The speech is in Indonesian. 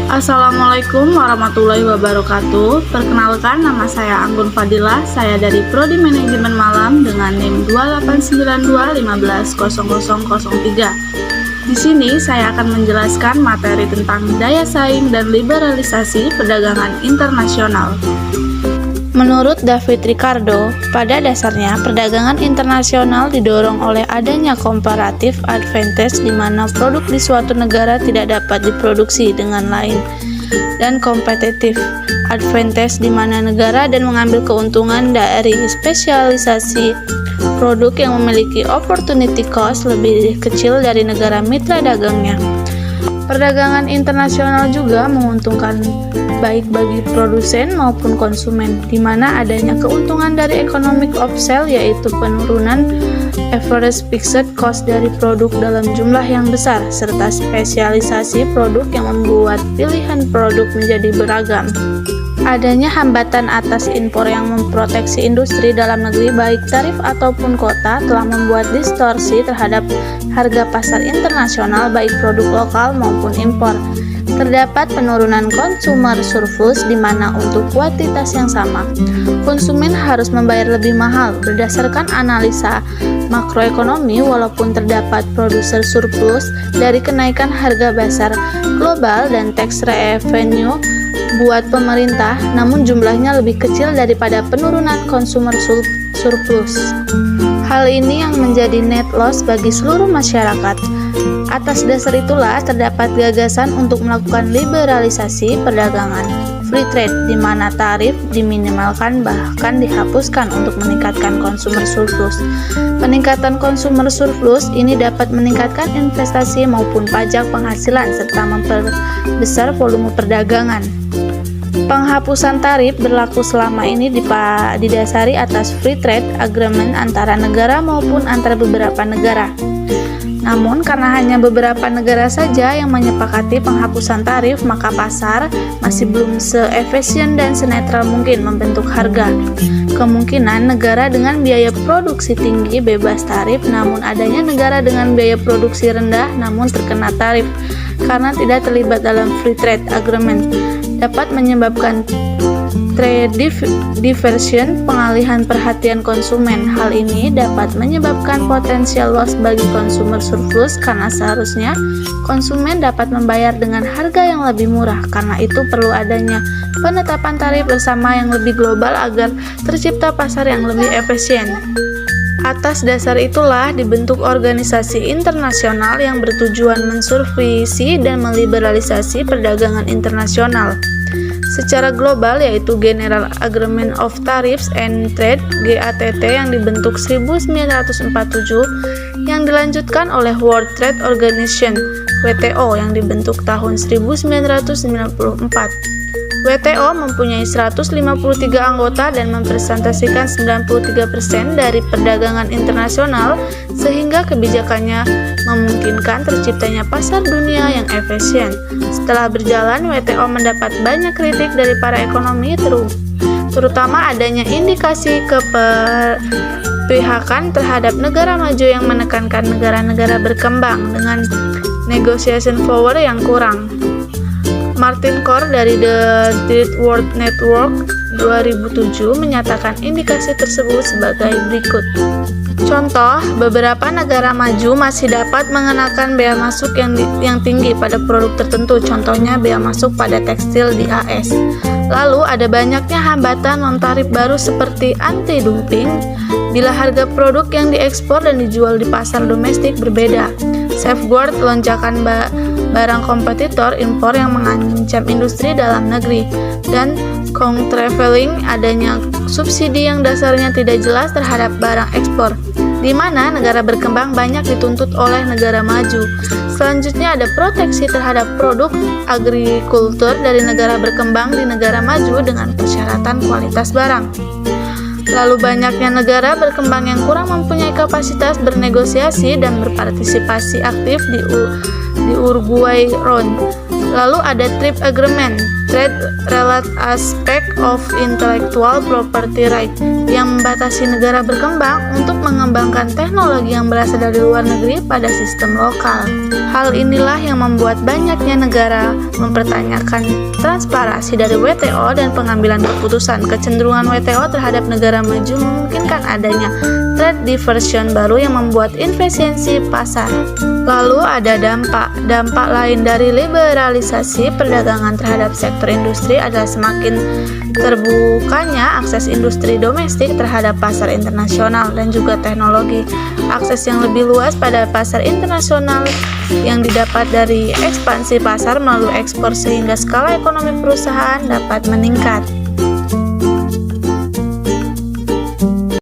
Assalamualaikum warahmatullahi wabarakatuh. Perkenalkan, nama saya Anggun Fadilah. Saya dari Prodi Manajemen Malam dengan NIM 2892150003. Di sini saya akan menjelaskan materi tentang daya saing dan liberalisasi perdagangan internasional. Menurut David Ricardo, pada dasarnya perdagangan internasional didorong oleh adanya comparative advantage di mana produk di suatu negara tidak dapat diproduksi dengan lain, dan competitive advantage di mana negara dan mengambil keuntungan dari spesialisasi produk yang memiliki opportunity cost lebih kecil dari negara mitra dagangnya. Perdagangan internasional juga menguntungkan baik bagi produsen maupun konsumen, di mana adanya keuntungan dari economic of scale, yaitu penurunan average fixed cost dari produk dalam jumlah yang besar, serta spesialisasi produk yang membuat pilihan produk menjadi beragam. Adanya hambatan atas impor yang memproteksi industri dalam negeri baik tarif ataupun kota telah membuat distorsi terhadap harga pasar internasional baik produk lokal maupun impor. Terdapat penurunan consumer surplus di mana untuk kuantitas yang sama, konsumen harus membayar lebih mahal. Berdasarkan analisa makroekonomi, walaupun terdapat producer surplus dari kenaikan harga pasar global dan tax revenue buat pemerintah, namun jumlahnya lebih kecil daripada penurunan consumer surplus. Hal ini yang menjadi net loss bagi seluruh masyarakat. Atas dasar itulah terdapat gagasan untuk melakukan liberalisasi perdagangan, free trade, di mana tarif diminimalkan bahkan dihapuskan untuk meningkatkan consumer surplus. Peningkatan consumer surplus ini dapat meningkatkan investasi maupun pajak penghasilan serta memperbesar volume perdagangan. Penghapusan tarif berlaku selama ini didasari atas free trade agreement antara negara maupun antara beberapa negara. Namun karena hanya beberapa negara saja yang menyepakati penghapusan tarif, maka pasar masih belum se-efisien dan senetral mungkin membentuk harga. Kemungkinan negara dengan biaya produksi tinggi bebas tarif, namun adanya negara dengan biaya produksi rendah namun terkena tarif karena tidak terlibat dalam free trade agreement, dapat menyebabkan trade diversion, pengalihan perhatian konsumen. Hal ini dapat menyebabkan potensial loss bagi consumer surplus karena seharusnya konsumen dapat membayar dengan harga yang lebih murah. Karena itu perlu adanya penetapan tarif bersama yang lebih global agar tercipta pasar yang lebih efisien. Atas dasar itulah dibentuk organisasi internasional yang bertujuan mensurvisi dan meliberalisasi perdagangan internasional secara global, yaitu General Agreement of Tariffs and Trade (GATT) yang dibentuk 1947 yang dilanjutkan oleh World Trade Organization (WTO) yang dibentuk tahun 1994. WTO mempunyai 153 anggota dan merepresentasikan 93% dari perdagangan internasional, sehingga kebijakannya memungkinkan terciptanya pasar dunia yang efisien. Setelah berjalan, WTO mendapat banyak kritik dari para ekonomi, terutama adanya indikasi keberpihakan terhadap negara maju yang menekankan negara-negara berkembang dengan negotiation power yang kurang. Martin Core dari The Third World Network 2007 menyatakan indikasi tersebut sebagai berikut. Contoh, beberapa negara maju masih dapat mengenakan bea masuk yang tinggi pada produk tertentu, contohnya bea masuk pada tekstil di AS. Lalu ada banyaknya hambatan non-tarif baru seperti anti-dumping bila harga produk yang diekspor dan dijual di pasar domestik berbeda. Safeguard lonjakan barang kompetitor impor yang mengancam industri dalam negeri, dan countervailing, adanya subsidi yang dasarnya tidak jelas terhadap barang ekspor, di mana negara berkembang banyak dituntut oleh negara maju. Selanjutnya ada proteksi terhadap produk agrikultur dari negara berkembang di negara maju dengan persyaratan kualitas barang. Lalu banyaknya negara berkembang yang kurang mempunyai kapasitas bernegosiasi dan berpartisipasi aktif di Uruguay Round. Lalu ada Trade Agreement, Trade Related Aspect of Intellectual Property Right, yang membatasi negara berkembang untuk mengembangkan teknologi yang berasal dari luar negeri pada sistem lokal. Hal inilah yang membuat banyaknya negara mempertanyakan transparansi dari WTO dan pengambilan keputusan. Kecenderungan WTO terhadap negara maju memungkinkan adanya trade diversion baru yang membuat inefisiensi pasar. Lalu ada dampak lain dari liberalisasi perdagangan terhadap sektor industri adalah semakin terbukanya akses industri domestik terhadap pasar internasional dan juga teknologi. Akses yang lebih luas pada pasar internasional yang didapat dari ekspansi pasar melalui ekspor sehingga skala ekonomi perusahaan dapat meningkat.